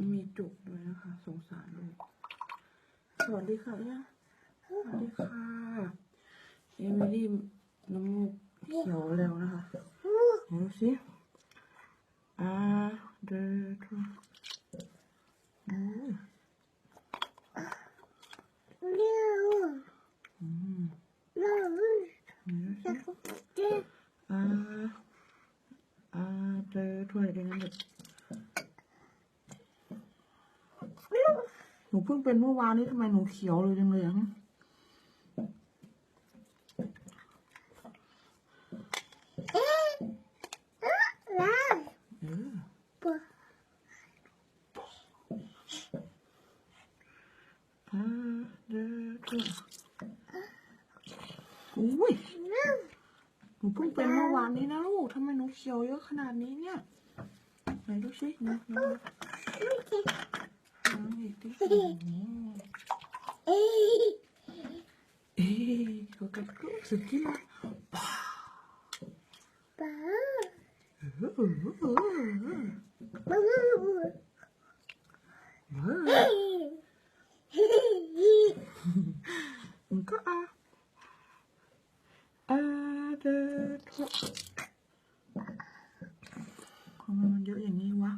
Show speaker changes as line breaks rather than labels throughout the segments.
มีจุกด้วยนะคะสงสารลูกสวัสดีค่ะเนี่ยสวัสดีค่ะเอมิลี่น้ำมูกเขียวแล้วนะคะเห็นดูสิเดินโอ้ยเดินถ้วยได้งั้นเด็กหนูเพิ่งเป็นเมื่อวานนี้ทำไมหนูเขียวเลยจังเลยอ่ะอุ้ยหนูเพิ่งเป็นเมื่อวานนี้นะลูกทำไมหนูเขียวเยอะขนาดนี้เนี่ยไหนดูสิน้องอีกทีก็สุดที่ละมันก็เดินทำไมมันเยอะอย่างนี้วะ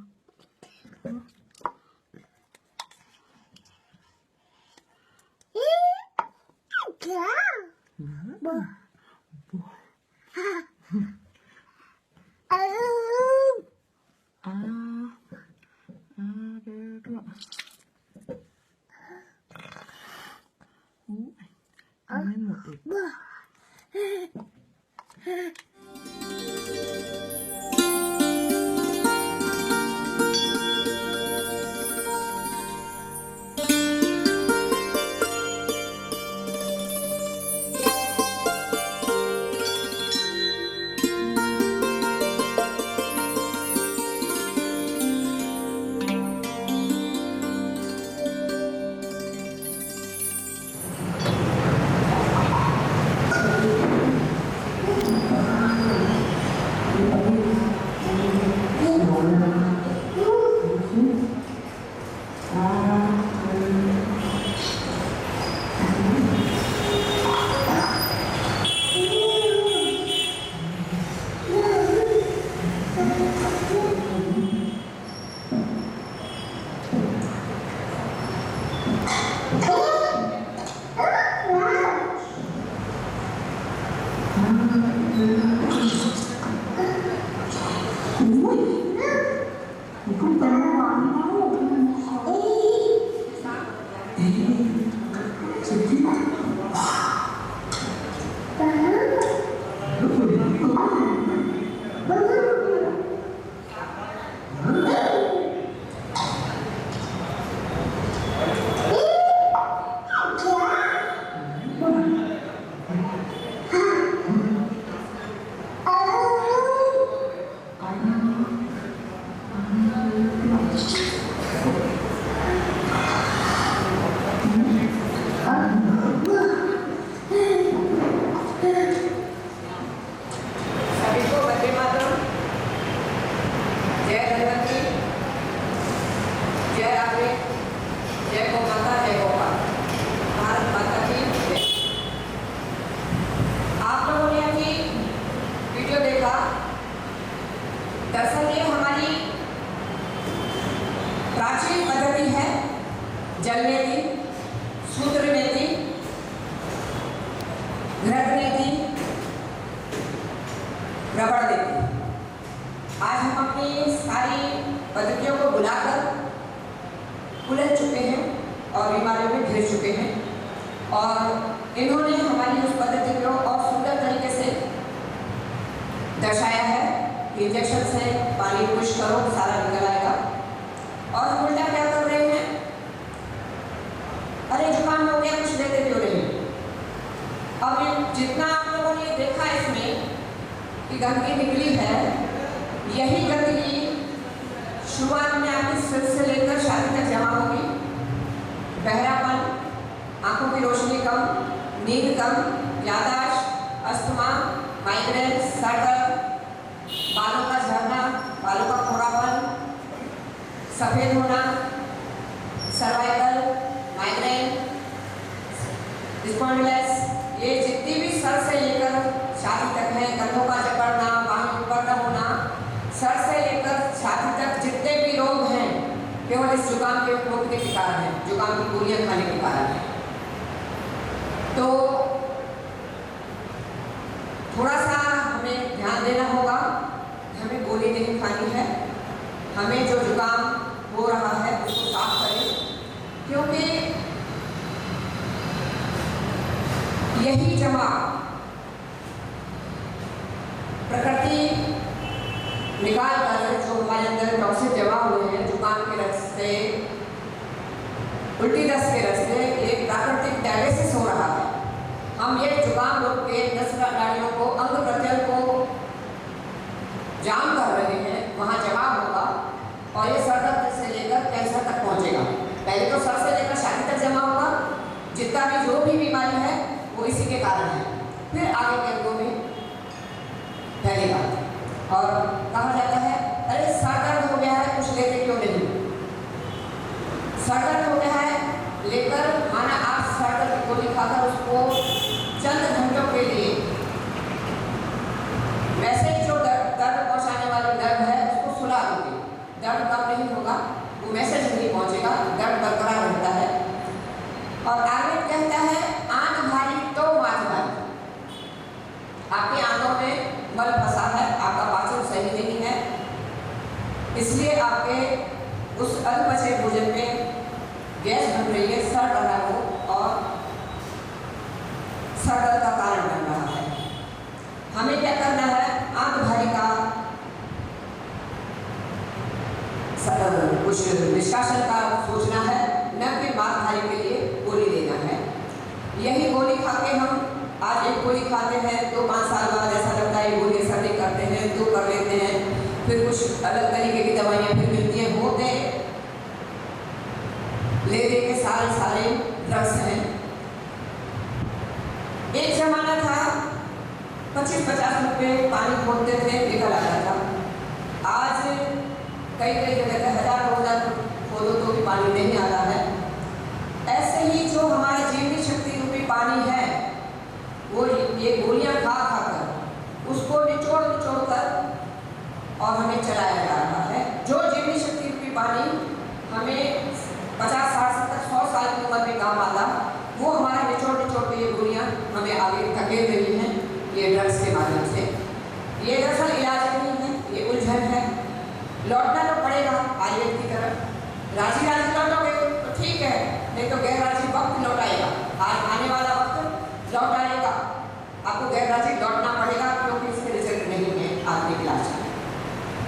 ไม่หมดอีก
दरअसल ये हमारी प्राचीन पद्धति है जल नेति, सूत्र नेति, घृत नेति, रबड़ नेति। आज हम अपनी सारी पद्धतियों को बुलाकर उलझ चुके हैं और बीमारियों में घिर चुके हैं और इन्होंने हमारी उस पद्धति को और सुंदर तरीके से दर्शाया है। इंजेक्शन से पानी पुश करो सारा निकल आएगा और हम उल्टा क्या कर रहे हैं, अरे जुकाम हो गया कुछ देते क्यों नहीं। अब जितना आप लोगों ने देखा इसमें कि गंदगी निकली है, यही गंदगी शुरुआत में आपके सिर से लेकर शादी तक जमा होगी। बहरापन, आंखों की रोशनी कम, नींद कम, याददाश्त, अस्थमा, माइग्रेन, सर दर्द, बालों का झड़ना, बालों का कोरापन, सफेद होना, सर्वाइकल, माइग्रेन, स्पॉन्डिलाइटिस, ये जितनी भी सर से लेकर छाती तक है, कंधों का जकड़ना, बाहें ऊपर न होना, सर से लेकर छाती तक जितने भी रोग हैं केवल इस जुकाम के रोकने के कारण है, जुकाम की गोलियां खाने के कारण है। तो थोड़ा सा हमें ध्यान देना होगा, हमें गोली नहीं खानी है, हमें जो जुकाम हो रहा है उसको साफ करें, क्योंकि यही जमा प्रकृति निकाल कर जो हमारे अंदर टॉक्सिन जमा हुए हैं जुकाम के रास्ते, उल्टी दस्त के रास्ते, एक प्राकृतिक डायलिसिस हो रहा है। हम ये जुकाम रोग के नस नाड़ियों को, अंग प्रत्यंग को जाम कर रहे हैं, वहाँ जमा होगा और ये सर दर्द से लेकर कैंसर तक पहुँचेगा। पहले तो सर से लेकर छाती तक जमा होगा, जितना भी जो भी बीमारी है वो इसी के कारण है, फिर आगे के अंगों में फैलेगा। और कहा जाता है अरे सर दर्द हो गया है कुछ लेते क्यों नहीं, सर दर्द हो गया है लेकर माना आप सर दर्द की गोली खाकर उसको चंद घंटों के लिए वैसे जो दर्द पहुंचाने वाली दर्द है उसको सुला दोगे, दर्द कम नहीं होगा, वो मैसेज नहीं पहुंचेगा, दर्द बरकरार रहता है। और आगे कहता है आंख भारी तो माथ भारी, आपकी आंखों में मल फंसा है, आपका पाचन सही नहीं है, इसलिए आपके उस अल्पचे भोजन में गैस बन रही है, सर रहा हो और सर दर्द का कारण बन रहा है। हमें क्या करना है, आंख भारी का कुछ निष्कासन का सोचना है, न कि माथ भारी के लिए गोली लेना है। यही गोली खा के हम आज एक गोली खाते हैं तो 5 साल बाद ऐसा लगता है ये गोली असर नहीं करते हैं, तो कर लेते हैं, फिर कुछ अलग तरीके की दवाइयाँ फिर मिलती हैं, होते ले दे के सारे ड्रग्स हैं। एक जमाना था 25-50 रुपये पानी खोदते थे निकल आता था, आज कई जगह 1000-2000 खोदो तो भी पानी नहीं आता है। ऐसे ही जो हमारा जीवनी शक्ति रूपी पानी है वो ये गोलियां खा कर उसको निचोड़ कर और हमें चलाया जा रहा है। जो जीवनी शक्ति रूपी पानी हमें 50, 60, 70, 100 साल की उम्र में काम आता, वो हमारा निचोड़ के ये गोलियां हमें आगे धकेल रही हैं ये ड्रग्स के माध्यम से। ये दरअसल इलाज नहीं है, ये उलझन है। लौटना तो पड़ेगा आयुर्वेद की तरफ, राजी लौटोगे तो ठीक है, नहीं तो गैर राजी वक्त लौटाएगा, आज आने वाला वक्त लौट आएगा, आपको गैर राजी लौटना पड़ेगा, क्योंकि इसके रिजल्ट नहीं है आदमी के इलाज में।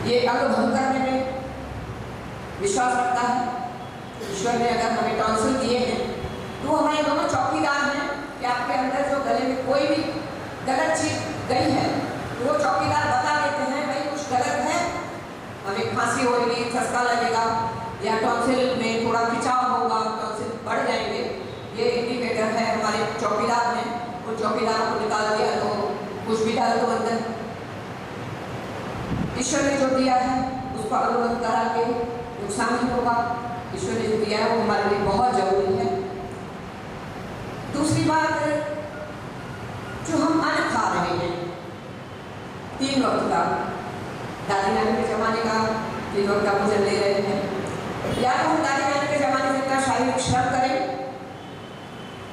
ये अंग भंग करने में विश्वास रखता है। ईश्वर ने अगर हमें टॉन्सिल दिए हैं तो हमारे दोनों चौकीदार हैं कि आपके अंदर जो गले में कोई भी गलत चीज गई है तो वो चौकीदार बता देते हैं भाई कुछ गलत है, हमें खांसी होगी, ठसका लगेगा या टॉन्सिल में थोड़ा खिंचाव होगा, टॉन्सिल बढ़ जाएंगे, ये इंडिकेटर है। हमारे चौकीदार हैं, उन चौकीदारों को निकाल दिया तो कुछ भी डाल दो अंदर। ईश्वर ने जो दिया है उसको अनुगत करा के नुकसान ही होगा। ईश्वर ने जो दिया है वो हमारे लिए बहुत जरूरी है। दूसरी बात, जो हम अन्न खा रहे हैं 3 वक्त का, दादी नानी के जमाने का 3 वक्त का भोजन ले रहे हैं, या तो हम दादी नानी के जमाने में इतना शारीरिक श्रम करें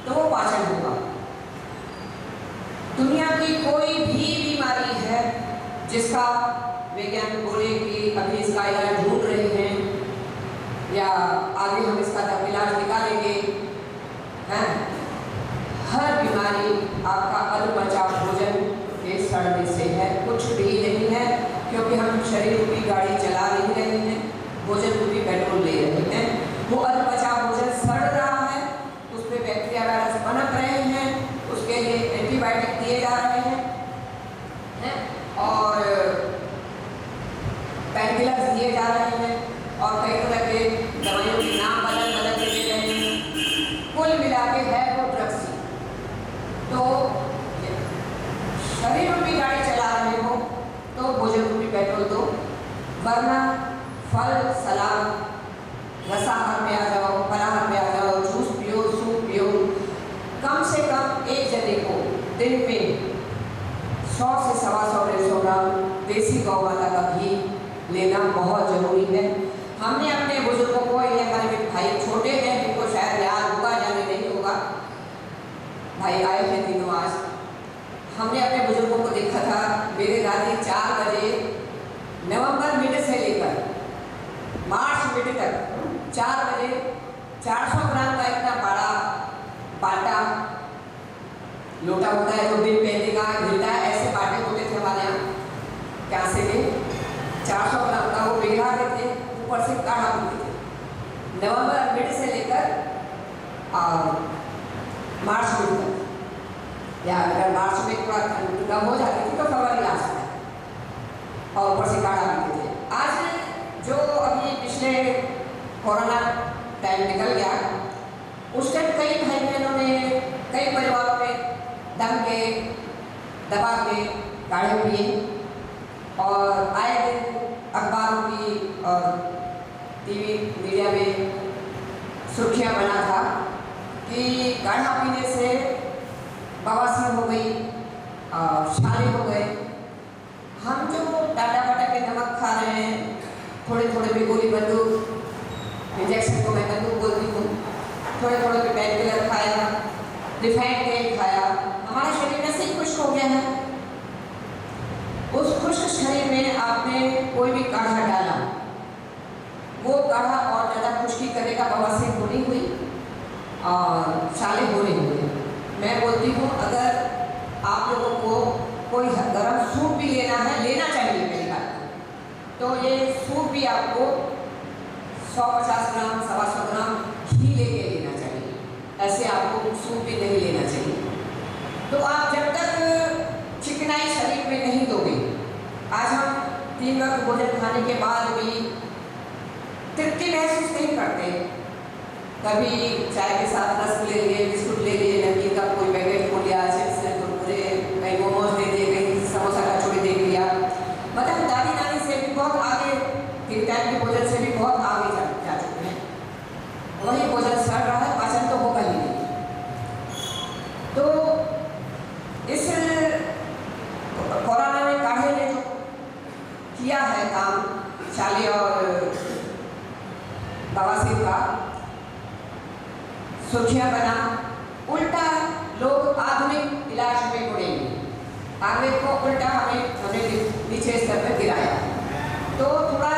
तो वो पाचन होगा। दुनिया की कोई भी बीमारी है जिसका वैज्ञानिक बोले कि अभी इसका इलाज ढूंढ रहे हैं या आगे हम इसका इलाज निकालेंगे, हैं, हर बीमारी आपका अल्पचा भोजन के सड़ने से है, कुछ भी नहीं है, क्योंकि हम शरीर रूपी गाड़ी चला नहीं रहे हैं, भोजन रूपी पेट्रोल ले रहे हैं। वो अल्पचा भोजन सड़ रहा है, उसमें बैक्टीरिया वायरस पनप रहे हैं, उसके लिए एंटीबायोटिक दिए जा रहे हैं और पेनकिलर्स दिए जा रहे हैं और कई तरह के दवाइयों के नाम बदल के दे रहे हैं। कुल मिला के है वो ड्रग्स। तो शरीर रूपी गाड़ी चला रहे हो तो भोजन रूपी पेट्रोल दो, वरना फल सलाद रसाहार में आ जाओ, फलाहार बहुत जरूरी है। हमने अपने बुजुर्गों को, ये हमारे भाई छोटे हैं जिनको शायद याद होगा या नहीं होगा, भाई आए थे तीनों आज, हमने अपने बुजुर्गों को देखा था। मेरे दादी 4 बजे नवंबर मिड से लेकर मार्च मिड तक 4 बजे 400 ग्राम का इतना बड़ा बाटा, लोटा होता है जो बिन पहनेगा घिलता है, ऐसे बाटे होते थे हमारे यहाँ प्यासे के, 400 ग्राम का वो भिगा देते, ऊपर से काढ़ा पीते थे नवंबर मिड से लेकर मार्च मिड तक, या अगर मार्च में थोड़ा ठंड कम हो जाती थी तो फरवरी लास्ट तक, और ऊपर से काढ़ा पीते थे। आज जो अभी पिछले कोरोना टाइम निकल गया, उस टाइम कई भाई बहनों ने, कई परिवारों में दम के, दबा के काढ़े पिए, और आए दिन अखबारों की और टीवी मीडिया में सुर्खियां बना था कि काढ़ा पीने से बवासीर हो गई, छाले हो गए। हम जो टाटा बाटा के नमक खा रहे हैं, थोड़े थोड़े में गोली बंदूक, इंजेक्शन को मैं बंदूक बोलती हूँ, थोड़े थोड़े पे पेन किलर खाया, रिफाइंड तेल खाया, हमारा शरीर में से खुश्क हो गया है। उस खुश्क शरीर में आपने कोई भी काढ़ा डाला, वो काढ़ा और ज़्यादा खुश्की करेगा, बवासीर होनी हुई और छाले होने हुए। मैं बोलती हूँ अगर आप लोगों को कोई गर्म सूप भी लेना है, लेना चाहिए पहली बात तो ये सूप भी आपको 150 ग्राम 125 ग्राम घी लेके लेना चाहिए, ऐसे आपको सूप भी नहीं लेना चाहिए। तो आप जब तक चिकनाई शरीर में नहीं दोगे, आज हम 3 वक्त भोजन खाने के बाद भी तृप्ति महसूस नहीं करते। कभी चाय के साथ रस्क ले लिए, बिस्कुट ले लिए, नमकीन का कोई पैकेट खोल लिया, चिप्स कुरकुरे, कहीं मोमोज दे दिए, कहीं समोसा कचौड़ी दे दिया। मतलब दादी नानी से भी बहुत आगे, 3 टाइम के भोजन से भी बहुत आगे जा चुके हैं। वही भोजन सड़ रहा है, पाचन तो होगा ही नहीं। तो इस कोरोना में काढ़े ने जो किया है काम छाले और बवासीर का, सुर्खियां बना, उल्टा लोग आधुनिक इलाज में मुड़ेंगे, आयुर्वेद को उल्टा हमें नीचे स्तर पर गिराया। तो थोड़ा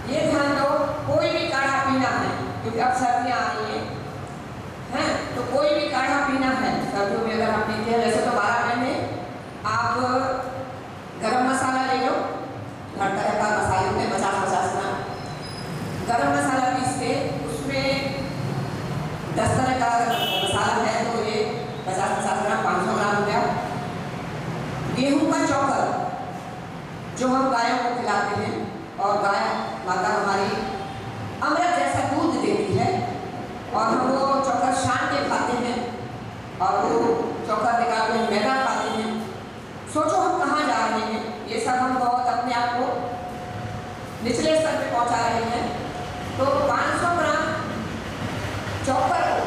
ये ध्यान दो, कोई भी काढ़ा पीना है, क्योंकि अब सर्दियाँ आ रही हैं, तो कोई भी काढ़ा पीना है सर्दियों में अगर हम पीते हैं। वैसे तो 12 महीने आप गरम मसाला ले लो, हर तरह का मसाले में 50-50 ग्राम गरम मसाला पीस के, उसमें 10 तरह का मसाला है तो ये 50-50 ग्राम 500 ग्राम हो गया। गेहूं का चौकर जो हम गायों को खिलाते हैं, और गाय माता हमारी अमृत जैसा दूध देती है, और हम वो चौकर शान के खाते हैं, और वो चौकर निकाल के मैदा खाते हैं। सोचो हम कहाँ जा रहे हैं, ये सब हम बहुत अपने आप को निचले स्तर पे पहुंचा रहे हैं। तो 500 ग्राम चौकर को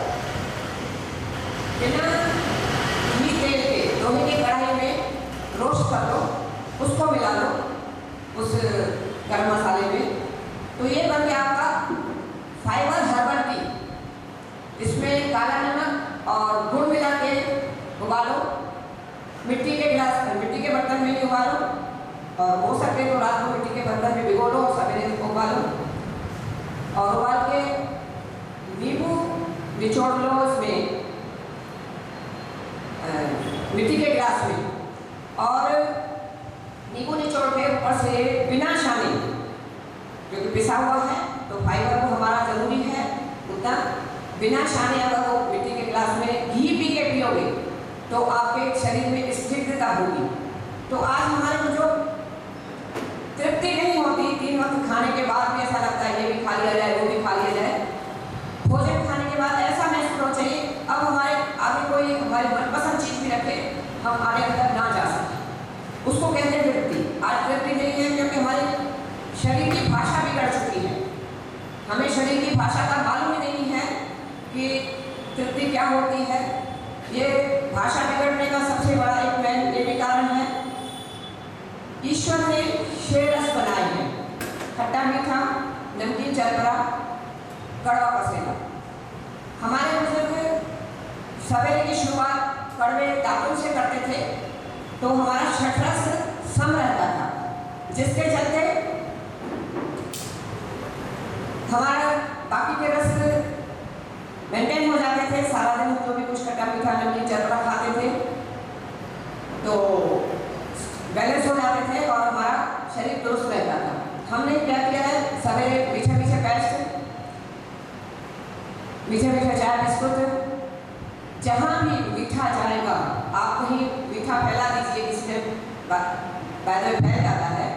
बिना घी तेल के लोहे की कढ़ाई में रोस्ट कर लो, उसको मिला लो उस गरम मसाले में, तो ये बन गया आपका फाइबर हर्बल टी। इसमें काला नमक और गुड़ मिला के उबालो, मिट्टी के बर्तन में ही उबालो, और हो सके तो रात को मिट्टी के बर्तन में भिगो लो, सवेरे उबालो, और उबाल के नींबू निचोड़ लो उसमें मिट्टी के गिलास में, और नींबू निचोड़ के ऊपर से बिना छाने, क्योंकि पिसा हुआ है तो फाइबर को हमारा जरूरी है उतना, बिना छाने अगर वो मिट्टी के गिलास में घी पी के पियोगे तो आपके शरीर में स्थिरता होगी। तो आज हमारे को जो तृप्ति नहीं होती, 3 वक्त खाने के बाद भी ऐसा लगता है ये भी खा लिया जाए, वो भी खा लिया जाए। भोजन खाने के बाद ऐसा महसूस होना चाहिए अब हमारे आगे कोई हमारी मनपसंद चीज भी रखे, हम आगे अंदर ना जा सकें, उसको कहते हैं तृप्ति। आज तृप्ति नहीं है क्योंकि हमारी शरीर की भाषा बिगड़ चुकी है, हमें शरीर की भाषा का मालूम ही नहीं है कि तृप्ति क्या होती है। ये भाषा बिगड़ने का सबसे बड़ा एक मेन ये भी कारण है, ईश्वर ने 6 रस बनाए हैं, नीम चरपरा, कड़वा कसेला। हमारे बुजुर्ग सवेरे की शुरुआत कड़वे दातुन से करते थे, तो हमारा शठरस सम रहता था, जिसके चलते हमारा बाकी के रस मेंटेन हो जाते थे। सारा दिन जो भी कुछ खट्टा मीठा नमकीन चरपरा खाते थे तो बैलेंस हो जाते थे और हमारा शरीर दुरुस्त रहता था। हमने क्या किया है, सवेरे मीठे मीठे पेस्ट, मीठे मीठे चाय बिस्कुट, जहाँ भी मीठा जाएगा आप कहीं मीठा फैला दीजिए, किसी ने पैदल फैल जाता है।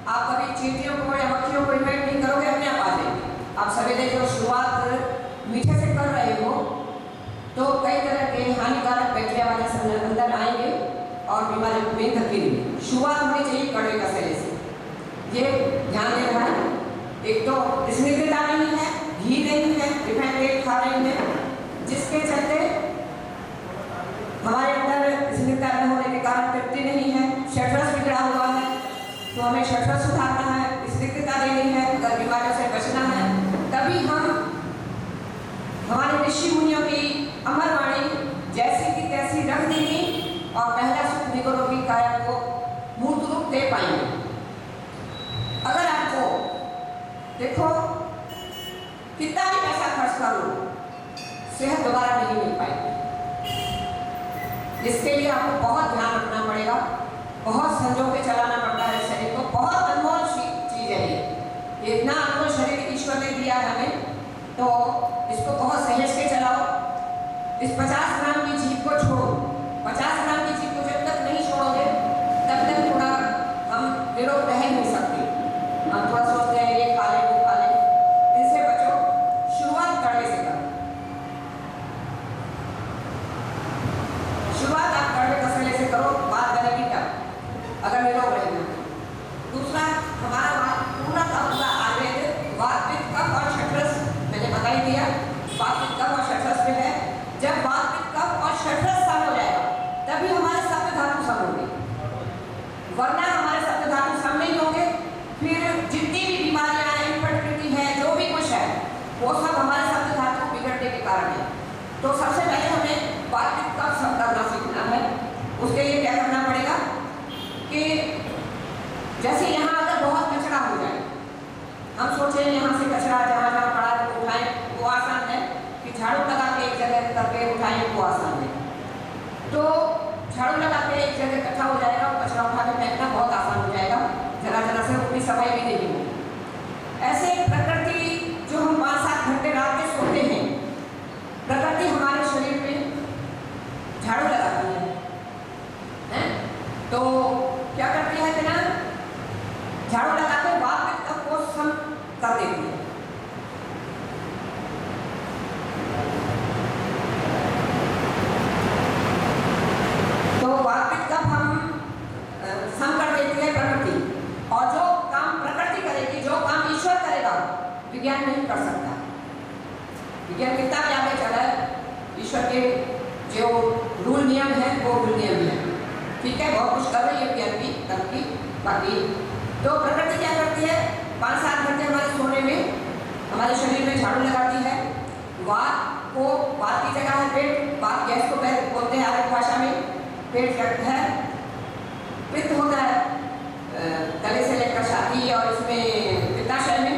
आप कभी चींटियों को या मक्खियों को इन्वाइट नहीं करोगे, अपने आप आ जाएंगे। आप सवेरे जो शुरुआत मीठे से कर रहे हो तो कई तरह के हानिकारक बैक्टीरिया वाले अंदर आएंगे और बीमारी में धकेलेंगे। शुरुआत होनी चाहिए कड़वे कसेले से, ये ध्यान देना है। एक तो स्निग्धता नहीं है, घी नहीं है, रिफाइंड तेल खा रहे हैं, जिसके चलते हमारे अंदर स्निग्धता न होने के कारण तृप्ति नहीं है, शठरस बिगड़ा हुआ है, तो हमें शठरस सुधारना है, स्निग्धता देनी है। अगर बीमारियों से बचना है तभी हम हमारे ऋषि मुनियों की अमर वाणी जैसी की तैसी रख देंगे और पहला सुख निरोगी काया को मूर्त रूप दे पाएंगे। अगर आपको देखो कितना भी पैसा खर्च कर लो, सेहत दोबारा नहीं मिल पाएगी। इसके लिए आपको बहुत ध्यान रखना पड़ेगा, बहुत संजो के चलाना पड़ता है शरीर को। बहुत अनमोल चीज है ये, इतना अनमोल शरीर ईश्वर ने दिया है हमें, तो इसको बहुत सहेज के चलाओ। इस 50 ग्राम की जीभ को छोड़ो, 50 ग्राम की जीभ को जब तक नहीं छोड़ोगे तब तक थोड़ा हम निरोग रह नहीं सकते। हम थोड़ा सोचते हैं ये खा ले वो खा ले, इनसे बचो। शुरुआत कड़वे से करो, शुरुआत आप कड़वे कसेले से करो, बात बनेगी तब अगर निरोग रहना। दूसरा, हमारा पूरा का पूरा आयुर्वेद वात पित्त कफ और शठरस मैंने बता ही दिया, वात पित्त कफ और शठरस पे है। जब वात पित्त कफ और शठरस सम हो जाएगा तभी हमारे सप्त धातु सम होंगे, वरना हमारे सप्त धातु सम नहीं होंगे। फिर जितनी भी बीमारियां हैं, इनफर्टिलिटी है, जो भी कुछ है, वो सब हमारे सप्त धातु बिगड़ने के कारण है। तो सबसे पहले हमें वात पित्त कफ सम करना सीखना है। उसके लिए क्या करना पड़ेगा कि जैसे यहाँ अगर बहुत कचरा हो जाए, हम सोचे यहाँ से कचरा जहाँ जहाँ पड़ा है वो उठाएं, वो आसान है कि झाड़ू लगा के एक जगह करके उठाएं, वो आसान है। तो झाड़ू लगा के एक जगह इकट्ठा हो जाएगा और कचरा उठा के फेंकना बहुत आसान हो जाएगा, जरा जरा से उतनी सफाई भी नहीं होगी। ऐसे प्रकृति जो हम 5-7 घंटे रात में सोते हैं, प्रकृति हमारे शरीर में झाड़ू लगाती है? तो क्या करती है कि ना, झाड़ू लगा के वात पित्त कफ को सम कर देती है। तो वात पित्त कफ हम सम कर देती है प्रकृति, और जो काम प्रकृति करेगी, जो काम ईश्वर करेगा, विज्ञान नहीं कर सकता। विज्ञान कितना भी आगे चला है, ईश्वर के जो रूल नियम है वो रूल नियम है, ठीक है। बहुत कुछ कर रही है विज्ञान की तरक्की। बाकी तो प्रकृति क्या करती है, 5-7 घंटे हमारे सोने में हमारे शरीर में झाड़ू लगाती है। वात को, वात की जगह है पेट, वात गैस को बोलते हैं आर्य भाषा में, पेट है। पित्त होता है गले से लेकर छाती और इसमें पित्ताशय में,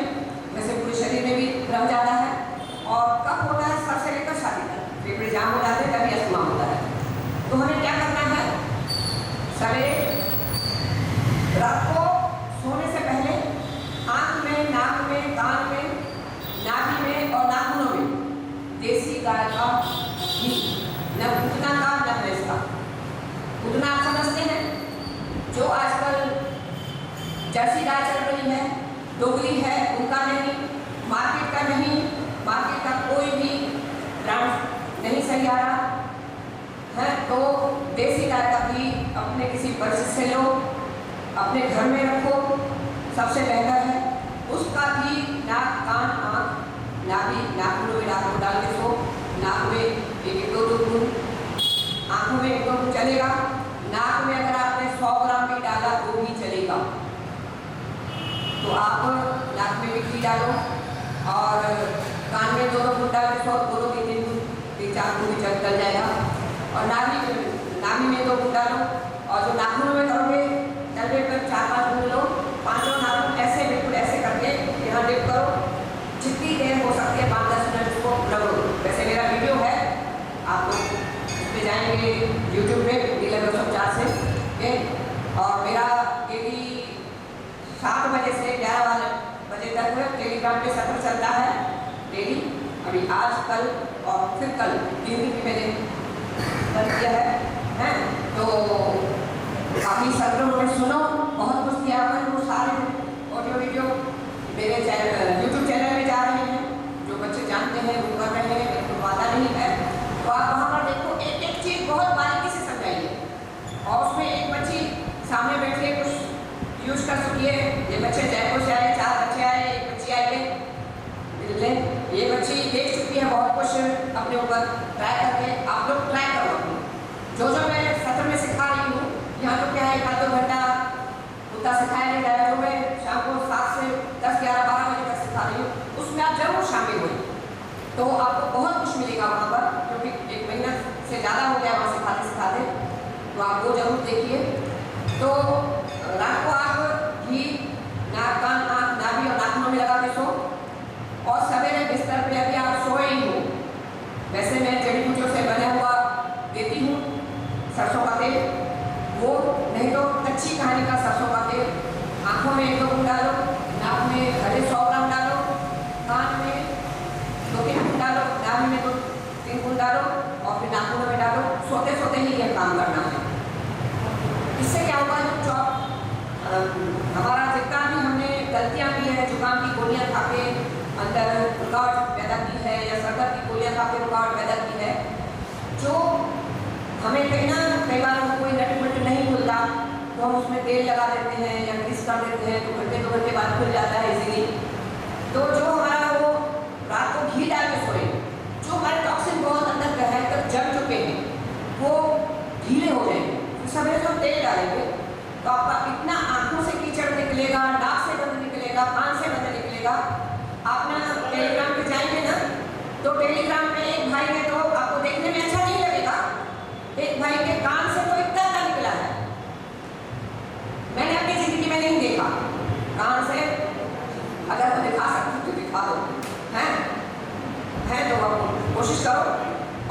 वैसे पूरे शरीर में भी रम जाता है। और कफ होता है सर से लेकर छाती तक, फेफड़े जाम हो जाते हैं, तभी अस्थमा होता है। तो हमें क्या करना है, सवेरे रात को सोने से पहले आंख में, नाक में, कान में, नाभि में और नाखूनों में देसी गाय का घी, न घुटना का न भैंस का। घुटना आप समझते हैं, जो आजकल जर्सी गाय चल रही है, दोगली है, उनका नहीं, मार्केट का नहीं, मार्केट का कोई भी ब्रांड नहीं सही आ रहा है। तो देसी गाय का घी अपने किसी परिचित से लो, अपने घर में रखो, सबसे बेहतर है। उसका घी नाक, कान, आँख, नाभि, नाखूनों में डाल के सो, नाक में 1-2 बूंद, आँखों में 1-2 बूंद चलेगा। नाक में अगर आपने 100 ग्राम भी डाला तो भी चलेगा। तो आप नाक में भी घी डालो, और कान में दोनों फूट डाल के दोनों तीन चार फूट चल जाएगा। और नाभि में 2 फूट डालो और जो नाखूनों में करोगे तलवे पर 4-5 फूट लो, 5 नाखून ऐसे बिल्कुल ऐसे करके यहाँ डिप करो, जितनी देर हो सकती है 5-10 मिनट उसको रगड़ो। वैसे मेरा वीडियो है, आप लोग उस पर जाएंगे यूट्यूब पे डीलर 204 से, और मेरा डेली 7 बजे से 11 बजे तक टेलीग्राम पे सत्र चलता है डेली। अभी आज कल और फिर कल 3 दिन की मैंने बंद किया है। तो काफ़ी सत्रों में सुनो, बहुत कुछ किया है। वो सारे ऑडियो वीडियो मेरे यूट्यूब चैनल में जा रहे हैं, जो बच्चे जानते हैं वो कर रहे हैं, तो वादा नहीं है। तो आप वहाँ पर देखो, एक एक चीज़ बहुत बारीकी से समझाइए, और उसमें एक बच्ची सामने बैठिए, कुछ यूज कर सकिए। ये बच्चे जयपुर से आए, 4 बच्चे आए, एक बच्ची आई है, ये बच्ची देख चुकी है बहुत कुछ अपने ऊपर ट्राई करके। आप लोग ट्राई करो, जो मैं सत्र में सिखा रही हूँ, यहाँ तो क्या है 1-2 घंटा उतना सिखाया नहीं जा रहा, जो मैं शाम को 7 से 10, 11, 12 बजे तक सिखा रही हूँ, उसमें आप जरूर शामिल हुए, तो आपको बहुत कुछ मिलेगा वहाँ पर, क्योंकि 1 महीना से ज़्यादा हो गया वहाँ सिखाते सिखाते, तो आप वो जरूर देखिए। तो रात को आप घी नाक, कान, आँख, नाभि और नाखूनों में लगा के सो, और सवेरे बिस्तर पे अभी आप सोए ही हो। वैसे मैं जड़ी बूटियों से बना हुआ देती हूँ, सरसों का तेल, वो नहीं तो कच्ची कहानी का सरसों का तेल। आँखों में 1-2 फूट डालो, नाक में 100 ग्राम डालो, कान में 2-3 फूट डालो, नाभि में 2-3 फूट डालो, और फिर नाखूनों में डालो। सोते सोते ही यह काम करना है। इससे क्या होगा, हमारा जितना भी हमने गलतियाँ की है, जुकाम की गोलियाँ खा के अंदर रुकावट पैदा की है, या सरदर्द की गोलियाँ खा के रुकावट पैदा की है, जो हमें कई बार कोई नट वट नहीं खुलता, तो हम उसमें तेल लगा देते हैं या ग्रीस कर देते हैं, तो घंटे 2 घंटे बाद खुल जाता है इजीली। तो जो हमारा वो रात को घी डाल के सोए, जो हमारे टॉक्सिन बहुत अंदर गहराई तक जम चुके हैं, वो ढीले हो जाएंगे। सवेरे जो तेल डालेंगे तो आपका इतना आंखों से कीचड़ निकलेगा, नाक से गंद निकलेगा, कान से गंद निकलेगा। आप ना टेलीग्राम पे जाएंगे ना, तो टेलीग्राम पे एक भाई ने, तो आपको देखने में अच्छा नहीं लगेगा, एक भाई के कान से तो इतना का निकला है, मैंने अपनी जिंदगी में नहीं देखा। कान से अगर वो दिखा सकती तो दिखा दो, है तो कोशिश करो।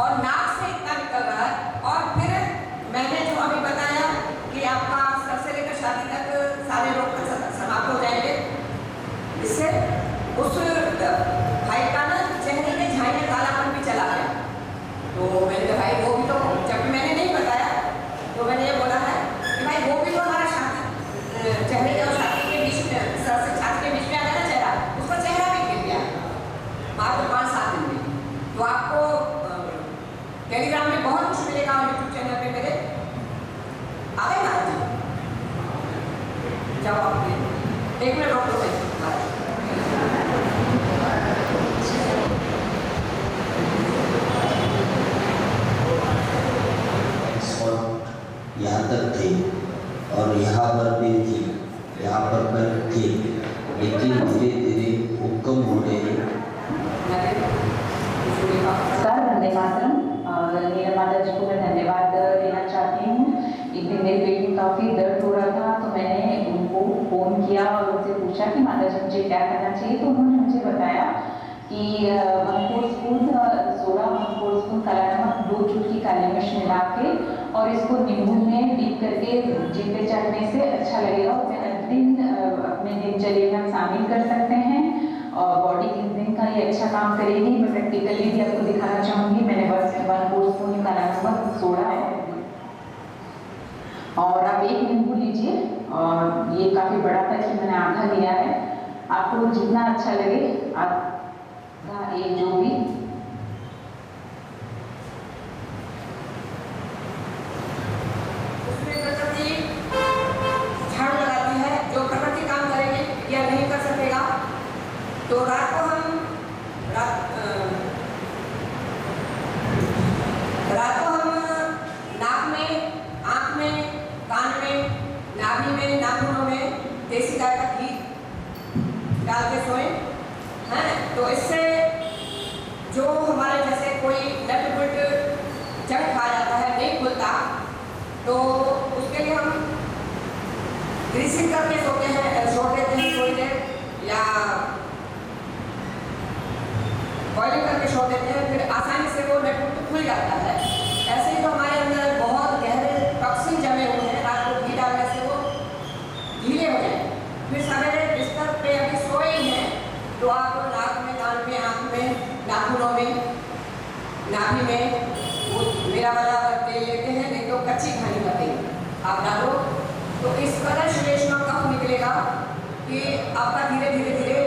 और नाक से इतना निकल रहा है, और फिर मैंने जो अभी बताया कि आपका सर से लेकर छाती तक सारे रोग समाप्त हो जाएंगे, इससे उस भाई का ना चेहरे के झाई में कालापन भी चला गया। तो मैंने कहा भाई वो भी तो, जबकि मैंने नहीं बताया, तो मैंने ये बोला है कि भाई वो भी तो हमारा चेहरे और छाती के बीच में, सर से छाती के बीच में आ गया ना चेहरा, उसका चेहरा भी गिर गया मात्र 5-7 दिन में। तो आपको टेलीग्राम में बहुत कुछ मिलेगा, और यूट्यूब चैनल पे मेरे आ गए ना जवाब दे। 1 मिनट रोक लो भाई।
यहाँ तक थे और यहाँ पर भी थी, यहाँ पर थे, लेकिन धीरे धीरे वो कम हो रहे हैं।
नमस्कार, वंदे मातरम। और नीलम माता जी को मैं धन्यवाद देना चाहती हूँ। एक दिन मेरे पेट में काफ़ी दर्द हो रहा था, तो मैंने उनको फ़ोन किया और उनसे पूछा कि माता जी मुझे क्या करना चाहिए। तो उन्होंने मुझे बताया कि 1 स्पून सोडा, 1 स्पून काला नमक, 2 चुटकी काली मिर्च मिला के, और इसको नींबू में डीप करके जीभ पे चढ़ने से अच्छा लगेगा। और दिन अपने दिनचर्या में शामिल कर सकते हैं, और बॉडी क्लीनिंग का ये अच्छा काम करेगी। मैं प्रैक्टिकली भी आपको दिखाना चाहूँगी। मैंने 1 स्पून काला नमक, सोडा है, और आप 1 नींबू लीजिए, और ये काफ़ी बड़ा था कि मैंने आधा लिया है। आपको जितना अच्छा लगे आधा, एक जो भी,
उसमें प्रकृति झाड़ू लगाती है, जो प्रकृति काम करेगी या नहीं कर सकेगा। तो रात को हम नाक में, आँख में, कान में, नाभि में, नाखूनों में देसी गाय का घी डाल के सोएं। हैं। तो इससे जो हमारे जैसे कोई नट बोल्ट जंग खा जाता है, नहीं खुलता, तो उसके लिए हम ग्रीसिंग करके सोते हैं, छोड़ देते हैं थोड़ी देर, या बॉइलिंग करके छोड़ देते हैं, फिर आसानी से वो नट बोल्ट खुल जाता है। ऐसे ही तो हमारे अंदर बहुत गहरे टॉक्सिन जमे हुए हैं, रात को घी डालने से वो ढीले हो जाए। फिर सवेरे बिस्तर पे अभी सोए ही हैं तो आप नाक में, कान में, आँख में, नाखूनों में, नाभि में वो मेरा वाला तेल लेते हैं, नहीं तो कच्ची घानी का तेल आप डालो, तो इस कदर श्लेष्मा कफ निकलेगा कि आपका धीरे धीरे धीरे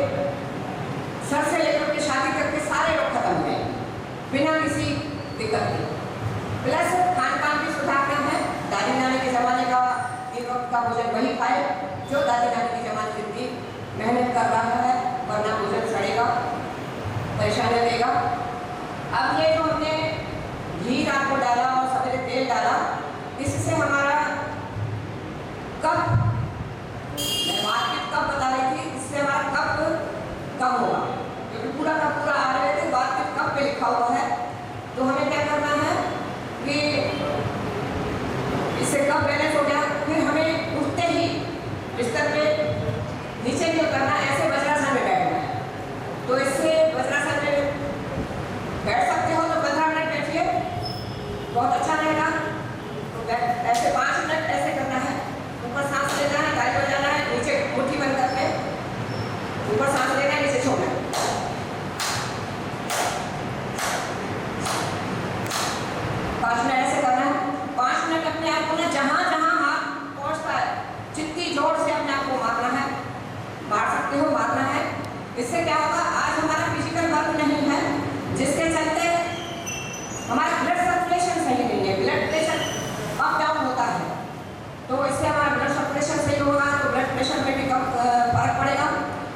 सर से लेकर के शादी तक के सारे रोग खत्म हो जाएंगे बिना किसी दिक्कत के। प्लस खान पान भी सुधारना है। दादी नानी के ज़माने का इन वक्त का भोजन वही खाए जो दादी नानी के ज़माने में थी। मेहनत कर रहा है वरना भोजन सड़ेगा, परेशानी देगा। अब ये जो हमने घी रात को डाला और सवेरे तेल डाला, इससे हमारा कफ, मैं वातपित्त कफ बता रही थी, इससे हमारा कफ कम होगा, क्योंकि पूरा का पूरा आयुर्वेदिक वातपित्त कफ पे लिखा हुआ है। तो हमें क्या करना है कि इससे कफ बैलेंस हो गया, फिर हमें उठते ही बिस्तर पे नीचे नहीं उतरना, ऐसे वज्रासन में बैठना है। तो इससे वज्रासन में बैठ सकते हो तो 15 मिनट बैठिए, बहुत अच्छा रहेगा। तो ऐसे 5 मिनट ऐसे करना है, ऊपर सांस लेना है, ताली बजाना है, नीचे मुट्ठी बंद करके ऊपर सांस लेना है, नीचे छोड़ना है। 5 मिनट ऐसे करना है। 5 मिनट अपने आप को ना जहाँ जहाँ हाथ पहुँचता है जितनी जोर से अपने आप को मारना है, मार सकते हो, मारना है। इससे क्या होगा, आज हमारा फिजिकल वर्क नहीं है, जिसके चलते हमारा ब्लड सर्कुलेशन सही नहीं है, ब्लड प्रेशर अप डाउन होता है। तो इससे हमारा ब्लड सर्कुलेशन सही होगा तो ब्लड प्रेशर में भी कम फर्क पड़ेगा।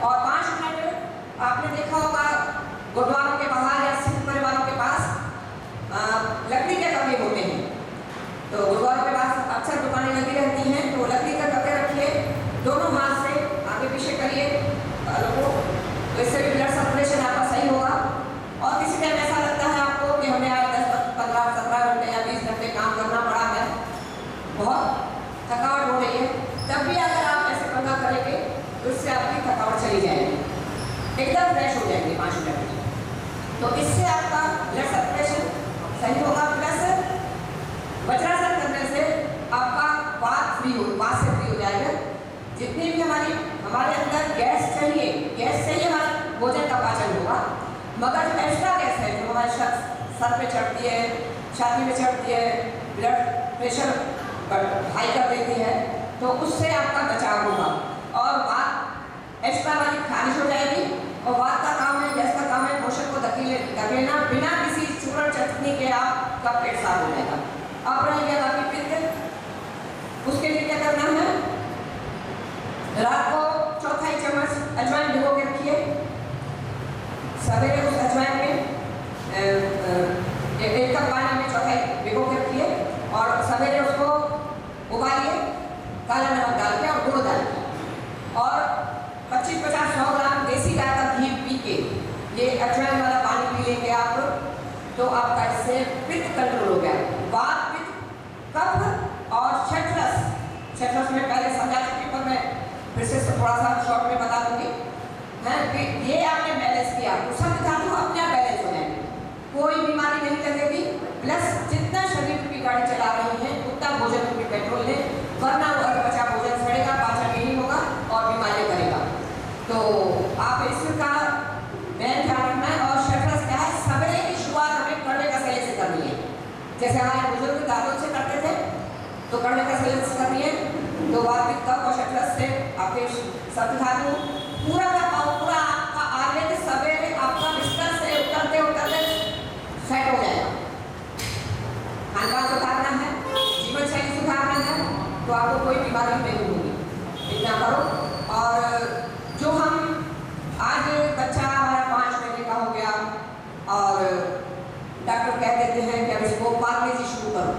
और 5 मिनट आपने देखा होगा गुरुद्वारों के बाहर या सिख परिवारों के पास लकड़ी के कपड़े होते हैं, तो गुरुद्वारों के पास अक्सर दुकानें लगी रहती हैं, तो लकड़ी के कपड़े रखिए, दोनों हाथ से आगे पीछे करिए बालों को, तो इससे भी ब्लड सर्कुलेशन आपका सही होगा। और किसी टाइम ऐसा लगता है आपको कि हमें आज 10, 15, 17 घंटे या 20 घंटे काम करना पड़ा है, बहुत थकावट हो रही है, तब भी अगर आप ऐसे पंगा करेंगे तो इससे आपकी थकावट चली जाएगी, एकदम फ्रेश हो जाएंगे 5 मिनट में। तो इससे आपका ब्लड सर्कुलेशन सही होगा। प्लस वज्रासन करने से आपका वात फ्री हो, वात से फ्री हो जाएगा। जितनी भी हमारे अंदर गैस चाहिए, गैस से ही हमारा भोजन का पाचन होगा, मगर जो एक्स्ट्रा गैस है जो हमारे सर पे चढ़ती है, छाती में चढ़ती है, ब्लड प्रेशर हाई कर देती है, तो उससे आपका बचाव होगा और वात एक्स्ट्रा वाली खारिश हो जाएगी। और वात का काम है, गैस का काम है पोषण को धकेलना, बिना किसी चूर्ण चटनी के आपका पेट साफ हो जाएगा। अब रह गया बाकी पित्त, उसके लिए क्या करना है, रात को 1/4 चम्मच अजवाइन भिगो के रखिए, सवेरे उस अजवाइन में 1 कप पानी में 1/4 भिगो के रखिए और सवेरे उसको उबालिए काला नमक डाल के और गुड़ डाल के, और 25-50-100 ग्राम देसी गाय का घी पी के ये अजवाइन वाला पानी पी लेंगे आप, तो आपका इससे पित्त कंट्रोल हो गया। वात, पित्त, कफ और छठरस में पहले समझा चुकी, पर मैं फिर से थोड़ा सा शॉर्ट में बता दूंगी है कि ये आपने बैलेंस किया तो सब धातु अपने आप बैलेंस हो जाएंगे, कोई बीमारी नहीं लगेगी। प्लस जितना शरीर की गाड़ी चला रही है उतना भोजन की पेट्रोल लें, वरना वो बचा भोजन सड़ेगा, पाचन नहीं होगा और बीमारी करेगा। तो आप इसका मेन ध्यान रखना है। और शटरस क्या है, सवेरे की शुरुआत हमें कड़वे का सेले से करनी है, जैसे हमारे बुजुर्ग दादों से करते थे, तो कड़वे का सेले से करनी है। तो वातपित्त कफ और शटरस से आपके सप्त धातु पूरा आपका आयुर्वेद सवेरे आपका बिस्तर से उतरते उतरते सेट हो जाएगा। खान पान सुधारना है, जीवन शैली सुधारना है, तो आपको कोई बीमारी नहीं होगी, इतना करो। और जो हम आज बच्चा हमारा 5 महीने का हो गया और डॉक्टर कह देते हैं कि अब इसको पार्ले-जी शुरू करो,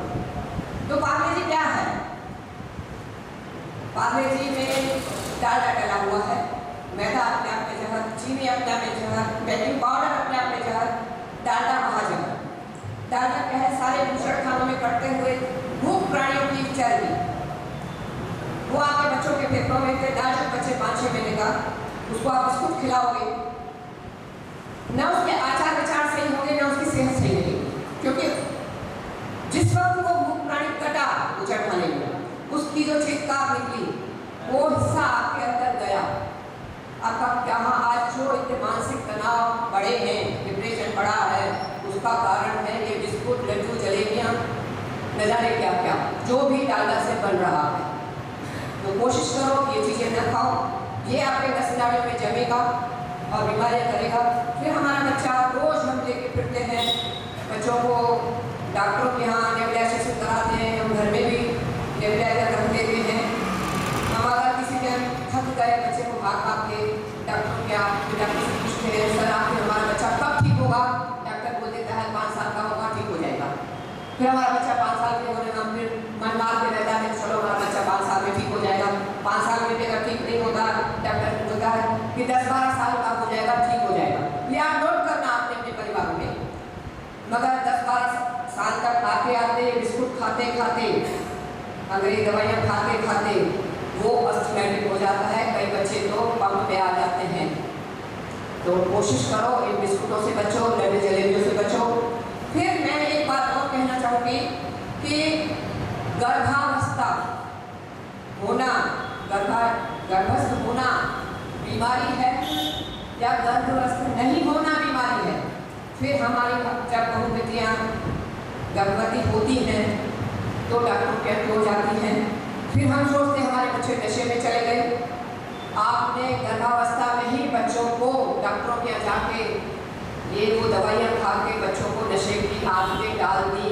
तो पार्ले-जी क्या है, पार्ले-जी में डालडा डला हुआ है, मैदा अपने आप में जगह, चीनी अपने आप में जगह, जहर, बेकिंग पाउडर अपने आप में जहर, डालडा महाजहर। डालडा क्या है, सारे दूसरे खानों में कटते हुए भूख प्राणियों की चर्बी, वो आपके बच्चों के फेफड़ों में थे। डालडा बच्चे 5-6 महीने का, उसको आप बिस्कुट खिलाओगे, न उसके आचार विचार सही होंगे, न उसकी सेहत सही रहेगी। क्योंकि जिस वक्त वो भूख प्राणी कटा उचट खाने में, उसकी जो चित्कार निकली, वो हिस्सा आपके अंदर गया। आपका क्या आज जो इतने मानसिक तनाव बढ़े हैं, डिप्रेशन बढ़ा है, उसका कारण है ये बिस्कुट, लड्डू, जलेबियाँ, न जाने क्या क्या, जो भी डालडा से बन रहा है। तो कोशिश करो ये चीज़ें न खाओ, ये आपके नस नाड़ियों में जमेगा और बीमारियाँ करेगा। फिर हमारा बच्चा, रोज हम लेके फिरते हैं बच्चों को डॉक्टरों के यहाँ नेबुलाइजेशन कराते हैं, हम घर में भी नेबुलाइजर रख देते हैं। हम अगर किसी दिन थक गए बच्चे को भाग के डॉक्टर के यहाँ, डॉक्टर से पूछते हैं सर आखिर हमारा बच्चा कब ठीक होगा, डॉक्टर बोल देता है 5 साल का होगा ठीक हो जाएगा। फिर हमारा बच्चा 5 साल के होने हम फिर मन मार के रहता है चलो हमारा बच्चा 5 साल में ठीक हो जाएगा। 5 साल में अगर ठीक नहीं होता, डॉक्टर बोलता है कि 10-12 साल का हो जाएगा, ठीक हो जाएगा। ये आप नोट करना आपने अपने परिवारों में। मगर 10-12 साल तक आते आते बिस्कुट खाते खाते, अंग्रेजी दवाइयाँ खाते खाते वो अस्थमैटिक हो जाता है। कई बच्चे तो पंप पे आ जाते हैं। तो कोशिश करो इन बिस्कुटों से बचो, लड्डू जलेबियों से बचो। फिर मैं एक बात और कहना चाहूँगी कि गर्भावस्था होना, गर्भस्थ होना बीमारी है या गर्भस्थ नहीं होना बीमारी है। फिर हमारी जब बहुबेटियाँ गर्भवती होती हैं तो डॉक्टर के हो जाती हैं। फिर हम सोचते हैं हमारे बच्चे नशे में चले गए। आपने गर्भावस्था में ही बच्चों को डॉक्टरों के यहाँ जाके ये वो दवाइयाँ खा के बच्चों को नशे की आदतें डाल दी।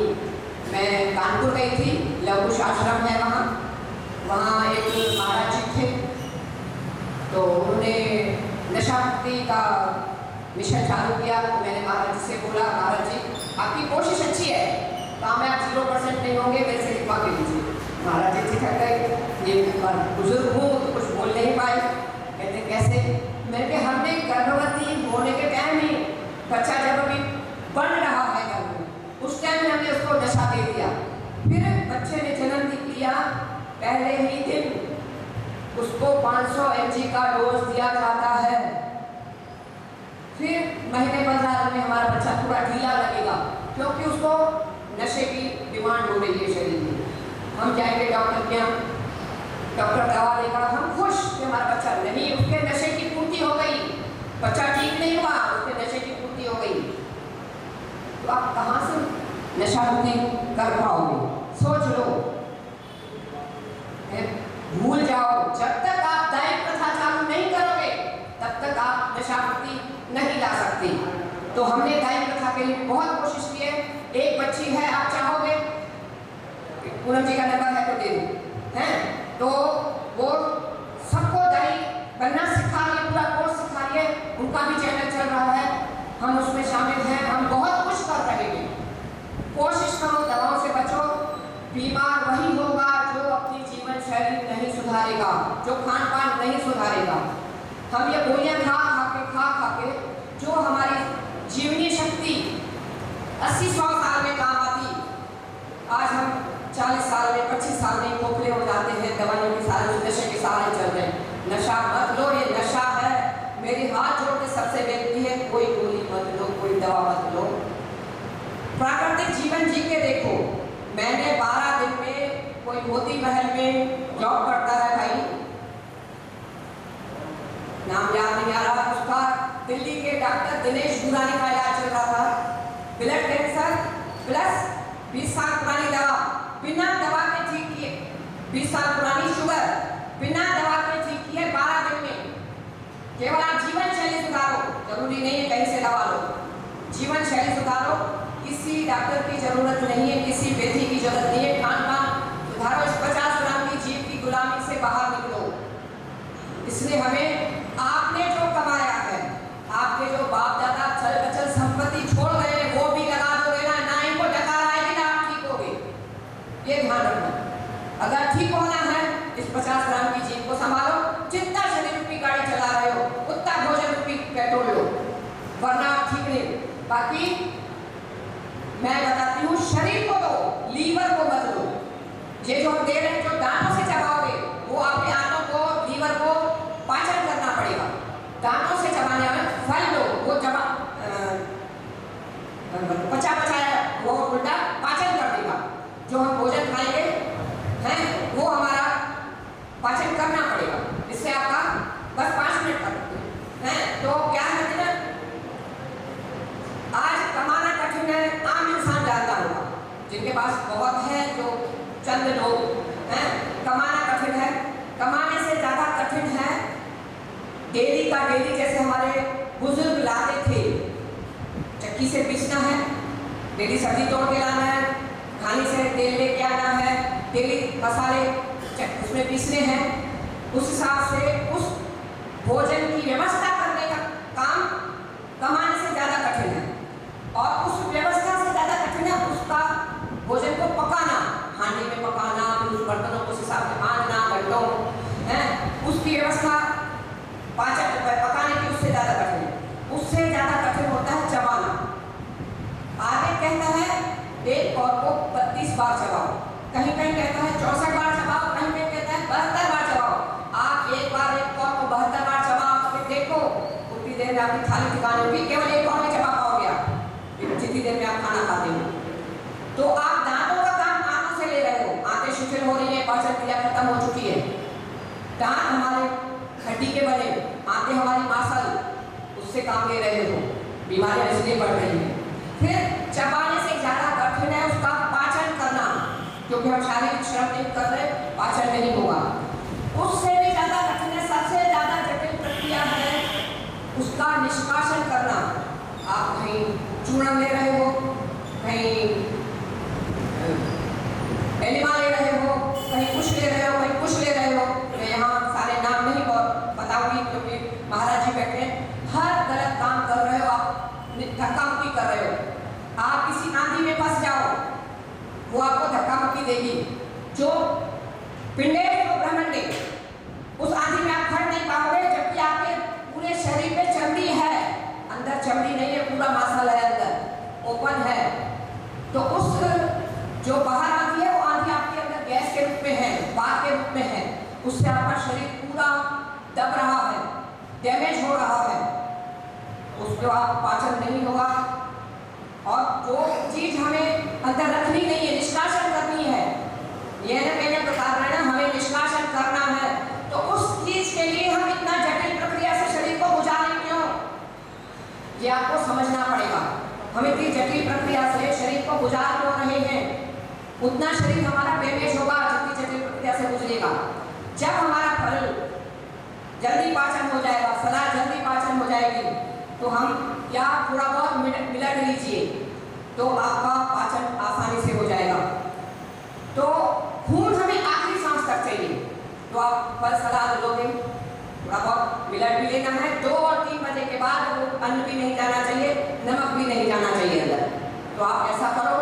मैं कानपुर गई थी, लवकुश आश्रम है वहाँ एक महाराज जी थे, तो उन्होंने नशा मुक्ति का मिशन चालू किया। तो मैंने महाराज जी से बोला महाराज जी आपकी कोशिश अच्छी है, कामयाब 0% नहीं होंगे, मेरे से लिखवा के लीजिए। महाराज जी थक गए, ये बुजुर्ग हूँ तो कुछ बोल नहीं पाए। कहते कैसे? मैंने कहा हमने गर्भवती होने के टाइम ही, बच्चा जब अभी बन रहा है गर्भ में, उस टाइम हमने उसको नशा दे दिया। फिर बच्चे ने जन्म लिया, पहले ही दिन उसको 500 mg का डोज दिया जाता है। फिर महीने 15 में हमारा बच्चा थोड़ा ढीला लगेगा क्योंकि उसको नशे की डिमांड हो रही है शरीर में। हम जाएंगे डॉक्टर के यहाँ, डॉक्टर दवा देगा, हम खुश कि हमारा बच्चा नहीं, उसके नशे की पूर्ति हो गई, बच्चा ठीक नहीं हुआ, उसके नशे की पूर्ति हो गई। तो आप कहाँ से नशा मुक्ति कर पाओगे? सोच लो, भूल जाओ। जब तक आप दैनिक प्रथा चालू नहीं करोगे तब तक आप नशा मुक्ति नहीं ला सकते। तो हमने दैनिक प्रथा के लिए बहुत कोशिश की है। एक बच्ची है, आप चाहोगे पूनम जी का नंबर है तो दे दो, हैं तो वो सबको दाई बनना सिखा रही है, पूरा कोर्स सिखा रही है, उनका भी चैनल चल रहा है, हम उसमें शामिल हैं, हम बहुत कुछ कर रहे हैं। कोशिश करो, दवाओं से बचो। बीमार वही होगा जो अपनी जीवन शैली नहीं सुधारेगा, जो खान पान नहीं सुधारेगा। हम ये गोलियां खा के जो हमारी जीवनी शक्ति 80-100 साल में काम आती, आज हम 40 साल में 25 साल में खोखले हो जाते हैं, दवाइयों के सारे नशे के सहारे चल रहे हैं। नशा मत लो, ये नशा है। मेरे हाथ जोड़ के सबसे बेनती है, कोई गोली मत लो, कोई दवा मत लो, प्राकृतिक जीवन जी के देखो। मैंने 12 दिन में, कोई मोती महल में जॉब करता है भाई, नाम याद नहीं आ रहा उसका, दिल्ली के डॉक्टर दिनेश गुरानी का इलाज चल रहा था, ब्लड कैंसर प्लस 20 साल पुरानी दवा, बिना दवा के ठीक किए। 20 साल पुरानी शुगर बिना दवा के ठीक किए 12 दिन में। केवल आप जीवन शैली सुधारो, जरूरी नहीं है कहीं से दवा लो, जीवन शैली सुधारो। किसी डॉक्टर की जरूरत नहीं है, किसी विधि की जरूरत नहीं है। खान पान सुधारो, इस 50 ग्राम की जीव की गुलामी से बाहर निकलो। इसलिए हमें आपने जो कमाया है, आपके जो बाप दादा चल बचल संपत्ति छोड़ गए हैं, वो भी लगा दोगे ना इनको डकार आएगी ना आप ठीक होगे, ये ध्यान रखना। अगर ठीक होना है, इस 50 ग्राम की जीव को संभालो। जितना शरीर रूपी गाड़ी चला रहे हो, उतना भोजन रूपी पेट्रोल लो। बाकी मैं बताती हूँ, शरीर को दो, लीवर को मत दो। ये जो हम दे रहे हैं, जो दांतों से चबाओगे, वो आपके आंतों को, लीवर को पाचन करना पड़ेगा। दांतों से चबाने वाले फल दो, वो पचा पचाया वो उल्टा पाचन कर देगा। जो हम भोजन खाएंगे हैं, वो हमारा पाचन करना पड़ेगा। इससे आपका बस 5 मिनट तक हैं। तो क्या है ना, आज कमाना कठिन है, आम इंसान जानता होगा। जिनके पास बहुत है, जो चंद लोग हैं, कमाना कठिन है। कमाने से ज्यादा कठिन है डेली का डेली, जैसे हमारे बुजुर्ग लाते थे, चक्की से पीसना है, डेली सब्जी तोड़ के लाना है, खाने से तेल लेके आना है, डेली मसाले उसमें पीसने हैं। उस हिसाब से उस भोजन की व्यवस्था करने का काम कमाने से ज्यादा कठिन है। और उस व्यवस्था से ज्यादा कठिन है उसका भोजन को पकाना, हांडी में पकाना, उस बर्तनों को उस हिसाब से मांजना, घंटों है, उसकी व्यवस्था पकाने की उससे ज्यादा कठिन है। उससे ज्यादा कठिन होता है चबाना। आगे कहता है एक कौर को 32 बार चबाओ, कहीं कहीं कहता है 64 बार चबाओ, कहीं कहीं कहता है 72 बार चबाओ। आप एक बार एक कौर को 72 बार चबाओ, तो फिर देखो उतनी देर में आपकी थाली ठिकाने होगी, केवल एक कौर में चबा पाओगे आप, जितनी देर में आप खाना खाते हो। तो आप दांतों का काम आंतों से ले रहे हो, आंतें शिथिल हो रही है, पाचन क्रिया खत्म हो चुकी है। दांत हमारे हड्डी के बने, आंतें हमारी मांसल, उससे काम ले रहे हो, बीमारियां इसलिए बढ़ रही है। फिर चबाने से ज्यादा कठिन है उसका पाचन करना, क्योंकि हम शारीरिक श्रम नहीं कर रहे, पाचन नहीं होगा। उससे भी ज्यादा कठिन है, सबसे ज्यादा जटिल प्रक्रिया है उसका निष्कासन करना। आप कहीं चूर्ण ले रहे हो, कहीं एनिमा ले रहे हो, कहीं कुछ ले रहे हो, कहीं कुछ ले रहे हो। मैं यहाँ सारे नाम नहीं बताऊंगी क्योंकि महाराज जी बैठे हैं। हर गलत काम कर रहे हो आप, धक्का मुक्की कर रहे हो। आप किसी आंधी में फंस जाओ, वो आपको धक्का मुक्की देगी। जो पिंडे को ब्रह्मंडे, उस आंधी में आप खड़ नहीं पाओगे, जबकि आपके पूरे शरीर पे चमड़ी है, अंदर चमड़ी नहीं है, पूरा मांसल है, अंदर ओपन है। तो उस जो बाहर आंधी है, वो आंधी आपके अंदर गैस के रूप में है, वात के रूप में है, उससे आपका शरीर पूरा दब रहा है, डैमेज हो रहा है, उसको आप पाचन नहीं होगा। और जो चीज हमें अंदर रखनी नहीं है, निष्कासन करनी है, ये ना मैंने बता रहे हैं ना, हमें निष्कासन करना है। तो उस चीज के लिए हम इतना जटिल प्रक्रिया से शरीर को गुजारें क्यों, ये आपको समझना पड़ेगा। हम इतनी जटिल प्रक्रिया से शरीर को गुजार क्यों रहे हैं, उतना शरीर हमारा डैमेज होगा जितनी जटिल प्रक्रिया से गुजरेगा। जब हमारा फल जल्दी पाचन हो जाएगा, सलाद जल्दी पाचन हो जाएगी, तो हम क्या थोड़ा बहुत मिलट लीजिए, तो आपका पाचन आसानी से हो जाएगा। तो खून हमें आखिरी सांस तक चाहिए, तो आप फल सलाद लोगे, थोड़ा बहुत मिलट भी लेना है। 2 और 3 बजे के बाद वो अन्न भी नहीं जाना चाहिए, नमक भी नहीं जाना चाहिए अंदर। तो आप ऐसा करो,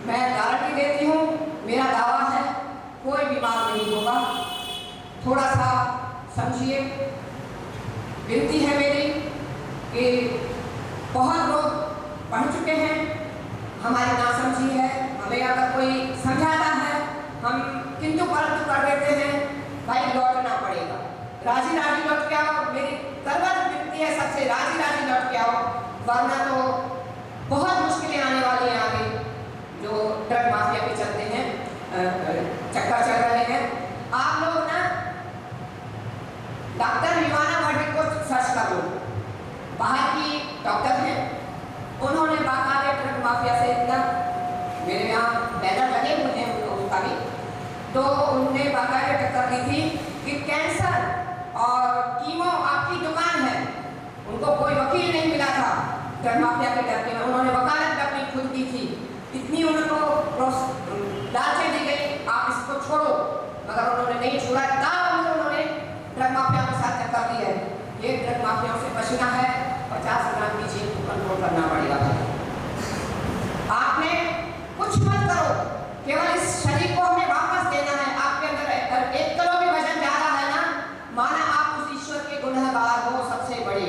मैं गारंटी देती हूँ, मेरा दावा है कोई बीमार नहीं होगा। थोड़ा सा समझिए, विनती है मेरी कि बहुत लोग पढ़ चुके हैं, हमारी नासमझी है, हमें अगर कोई समझाता है हम किंतु परंतु कर देते हैं। भाई लौटना पड़ेगा, राजी राजी लौट के आओ, मेरी करवत विनती है सबसे, राजी राजी लौट के आओ, वरना तो बहुत मुश्किलें आने वाली हैं आगे। जो ड्रग माफिया भी चलते हैं, चक्कर चल रहे हैं। आप लोग ना डॉक्टर विवाना वर्डिक को सर्च कर लो, बाहर की डॉक्टर हैं, उन्होंने बाकायदे ड्रग माफिया से इतना, मेरे यहाँ बैनर लगे हुए हैं उसका भी, तो उन्होंने बाकायदे टक्कर दी थी कि कैंसर और कीमो आपकी दुकान है। उनको कोई वकील नहीं मिला था ड्रग माफिया के डर में, उन्होंने वकालत अपनी खुद की थी। इतनी उनको लालच दी गई आप इसको छोड़ो, मगर उन्होंने नहीं छोड़ा, तब उन्होंने ड्रग माफिया के साथ टक्कर दी है। ये ड्रग माफियाओं से बचना है, 50 ग्राम की चीज को कंट्रोल करना पड़ेगा। आपने कुछ मत करो, केवल इस शरीर को हमें वापस देना है। आपके अंदर 1 किलो भी वजन ज्यादा है ना, माना आप उस ईश्वर के गुनहगार हो सबसे बड़े।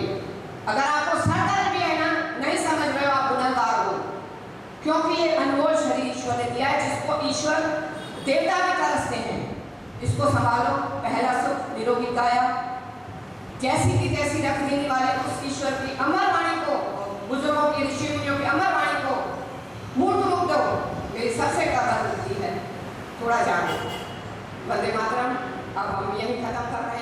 अगर आपको सर दर्द भी है ना, नहीं समझ रहे बहुत ही अनमोल शरीर ईश्वर ने दिया है, जिसको ईश्वर देवता भी तरसते हैं। इसको संभालो, पहला सुख निरोगी काया, जैसी की तैसी रख देने वाले उस ईश्वर की अमर वाणी को, बुजुर्गों की, ऋषि मुनियों की अमर वाणी को मूर्त रूप दो, मेरी सबसे कदर होती है। थोड़ा जानो। वंदे मातरम। अब हम यही खत्म कर रहे हैं।